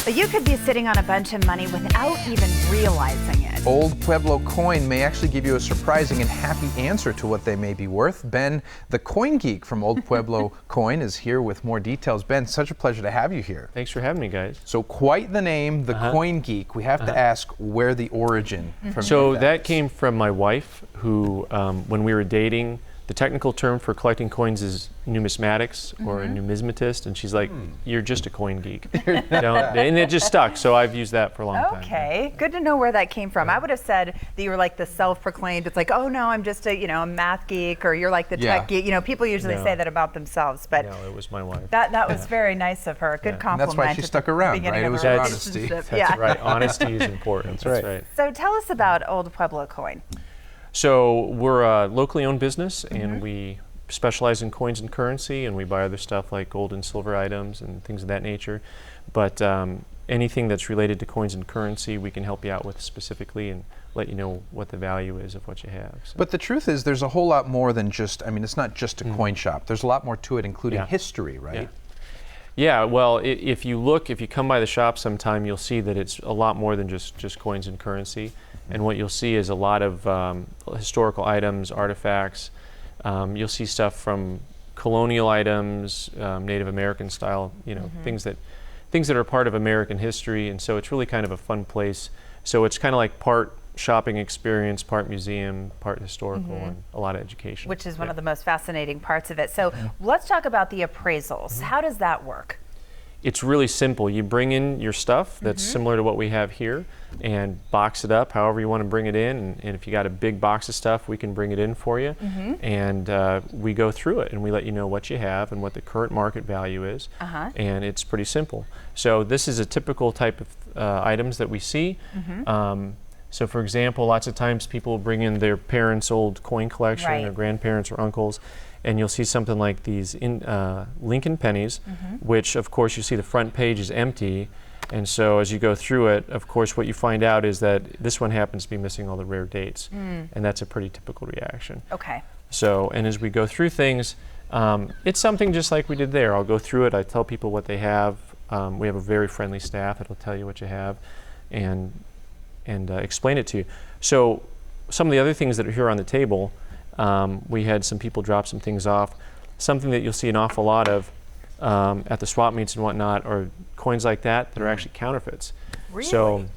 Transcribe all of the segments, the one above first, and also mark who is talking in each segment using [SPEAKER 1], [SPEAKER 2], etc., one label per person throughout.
[SPEAKER 1] But you could be sitting on a bunch of money without even realizing it.
[SPEAKER 2] Old Pueblo Coin may actually give you a surprising and happy answer to what they may be worth. Ben, the coin geek from Old Pueblo Coin, is here with more details. Ben, such a pleasure to have you here.
[SPEAKER 3] Thanks for having me, guys.
[SPEAKER 2] So quite the name, the coin geek. We have to ask where the origin from
[SPEAKER 3] So that came from my wife, who, when we were dating, the technical term for collecting coins is numismatics or a numismatist, and she's like, "You're just a coin geek." And it just stuck, so I've used that for a long time.
[SPEAKER 1] Okay, good to know where that came from. I would have said that you were like the self-proclaimed. It's like, oh no, I'm just a a math geek, or you're like the tech geek. People usually say that about themselves, but
[SPEAKER 3] no, it was my wife.
[SPEAKER 1] That was very nice of her. Good compliment.
[SPEAKER 2] And that's why she stuck around, right? It was her honesty.
[SPEAKER 3] That's right. Honesty is important. That's right.
[SPEAKER 1] So tell us about Old Pueblo Coin.
[SPEAKER 3] So we're a locally owned business, and we specialize in coins and currency, and we buy other stuff like gold and silver items and things of that nature. But anything that's related to coins and currency, we can help you out with specifically and let you know what the value is of what you have. So.
[SPEAKER 2] But the truth is, there's a whole lot more than just, it's not just a coin shop. There's a lot more to it, including history, right?
[SPEAKER 3] Yeah, well, if you come by the shop sometime, you'll see that it's a lot more than just coins and currency. And what you'll see is a lot of historical items, artifacts. You'll see stuff from colonial items, Native American style, things that are part of American history. And so it's really kind of a fun place. So it's kind of like part shopping experience, part museum, part historical, and a lot of education.
[SPEAKER 1] Which is one of the most fascinating parts of it. So let's talk about the appraisals. How does that work?
[SPEAKER 3] It's really simple. You bring in your stuff that's similar to what we have here and box it up however you want to bring it in. And if you got a big box of stuff, we can bring it in for you. And we go through it and we let you know what you have and what the current market value is. And it's pretty simple. So this is a typical type of items that we see. So for example, lots of times people bring in their parents' old coin collection, their grandparents or uncles, and you'll see something like these Lincoln pennies, which of course you see the front page is empty. And so as you go through it, of course what you find out is that this one happens to be missing all the rare dates. And that's a pretty typical reaction.
[SPEAKER 1] Okay.
[SPEAKER 3] So, and as we go through things, it's something just like we did there. I'll go through it, I tell people what they have. We have a very friendly staff that'll tell you what you have and explain it to you. So some of the other things that are here on the table, we had some people drop some things off. Something that you'll see an awful lot of at the swap meets and whatnot are coins like that are actually counterfeits.
[SPEAKER 1] Really?
[SPEAKER 3] So
[SPEAKER 1] and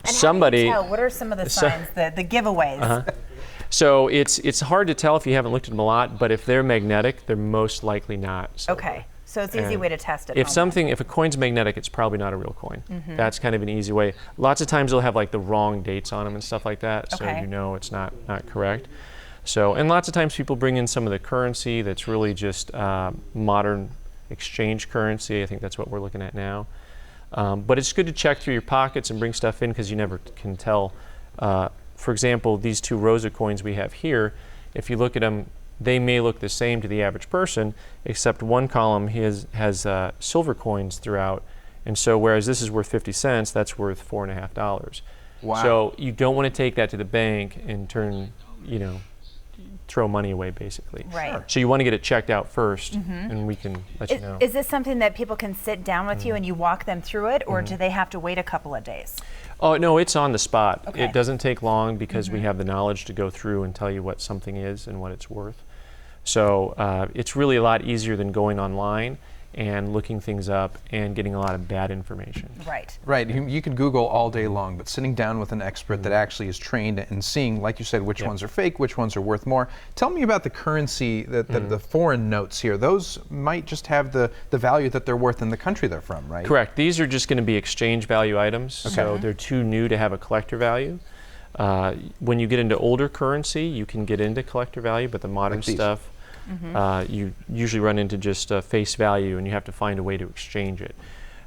[SPEAKER 3] somebody,
[SPEAKER 1] how do you tell? What are some of the signs, the giveaways?
[SPEAKER 3] So it's hard to tell if you haven't looked at them a lot, but if they're magnetic, they're most likely not. So
[SPEAKER 1] okay. So it's an easy way to test it.
[SPEAKER 3] If a coin's magnetic, it's probably not a real coin. That's kind of an easy way. Lots of times they'll have like the wrong dates on them and stuff like that, so you know it's not correct. So, and lots of times people bring in some of the currency that's really just modern exchange currency. I think that's what we're looking at now. But it's good to check through your pockets and bring stuff in because you never can tell. For example, these two rows of coins we have here, if you look at them, they may look the same to the average person, except one column has silver coins throughout. And so whereas this is worth 50 cents, that's worth $4.50.
[SPEAKER 2] Wow.
[SPEAKER 3] So you don't want to take that to the bank and throw money away basically.
[SPEAKER 1] Right.
[SPEAKER 3] So you want to get it checked out first and we can let you know.
[SPEAKER 1] Is this something that people can sit down with you and you walk them through it, or do they have to wait a couple of days?
[SPEAKER 3] Oh, no, it's on the spot.
[SPEAKER 1] Okay.
[SPEAKER 3] It doesn't take long because we have the knowledge to go through and tell you what something is and what it's worth. So it's really a lot easier than going online and looking things up and getting a lot of bad information.
[SPEAKER 1] Right.
[SPEAKER 2] Right. You could Google all day long, but sitting down with an expert that actually is trained and seeing, like you said, which ones are fake, which ones are worth more. Tell me about the currency, the foreign notes here. Those might just have the value that they're worth in the country they're from, right?
[SPEAKER 3] Correct. These are just going to be exchange value items, so they're too new to have a collector value. When you get into older currency, you can get into collector value, but the modern stuff, you usually run into just face value and you have to find a way to exchange it.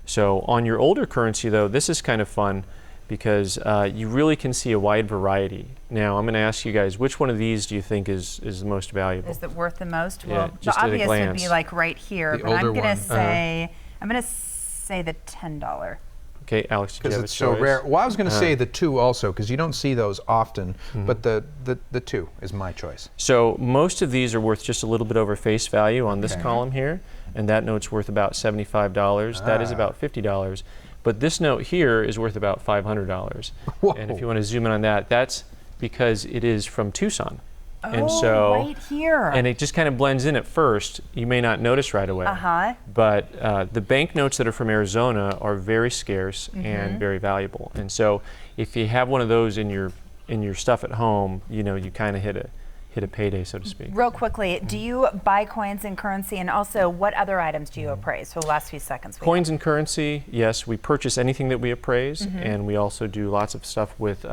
[SPEAKER 3] So on your older currency though, this is kind of fun because you really can see a wide variety. Now I'm going to ask you guys, which one of these do you think is the most valuable?
[SPEAKER 1] Is it worth the most?
[SPEAKER 3] Yeah,
[SPEAKER 1] Well,
[SPEAKER 3] just
[SPEAKER 1] the
[SPEAKER 3] at a
[SPEAKER 1] obvious would
[SPEAKER 3] glance.
[SPEAKER 1] be like right here,
[SPEAKER 2] The
[SPEAKER 1] but I'm
[SPEAKER 2] older
[SPEAKER 1] going to
[SPEAKER 2] one.
[SPEAKER 1] say, I'm going to say the $10.
[SPEAKER 3] Okay, Alex, did you
[SPEAKER 2] because
[SPEAKER 3] have
[SPEAKER 2] it's
[SPEAKER 3] a
[SPEAKER 2] so
[SPEAKER 3] choice?
[SPEAKER 2] rare. Well, I was going to say the 2 also, because you don't see those often, but the 2 is my choice.
[SPEAKER 3] So most of these are worth just a little bit over face value on this column here, and that note's worth about $75. That is about $50. But this note here is worth about $500. And if you want to zoom in on that, that's because it is from Tucson. And so,
[SPEAKER 1] right here.
[SPEAKER 3] And it just kind of blends in at first. You may not notice right away. But the banknotes that are from Arizona are very scarce and very valuable. And so, if you have one of those in your stuff at home, you know, you kind of hit a payday, so to speak.
[SPEAKER 1] Real quickly, do you buy coins and currency, and also what other items do you appraise? For the last few seconds.
[SPEAKER 3] Coins and currency, yes. We purchase anything that we appraise, and we also do lots of stuff with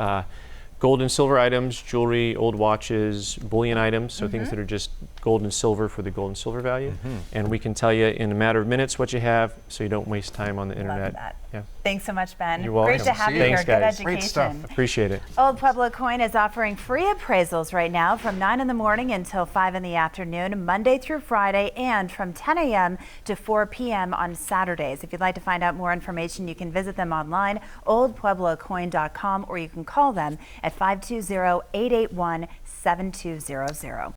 [SPEAKER 3] gold and silver items, jewelry, old watches, bullion items, so things that are just gold and silver for the gold and silver value. And we can tell you in a matter of minutes what you have, so you don't waste time on the internet.
[SPEAKER 1] Love that.
[SPEAKER 3] Yeah.
[SPEAKER 1] Thanks so much, Ben.
[SPEAKER 3] You're welcome.
[SPEAKER 1] Great to have you
[SPEAKER 3] Thanks,
[SPEAKER 1] here. Good
[SPEAKER 3] guys.
[SPEAKER 1] education.
[SPEAKER 2] Great stuff.
[SPEAKER 3] Appreciate it.
[SPEAKER 1] Old Pueblo Coin is offering free appraisals right now from 9 in the morning until 5 in the afternoon, Monday through Friday, and from 10 a.m. to 4 p.m. on Saturdays. If you'd like to find out more information, you can visit them online, oldpueblocoin.com, or you can call them at 520-881-7200.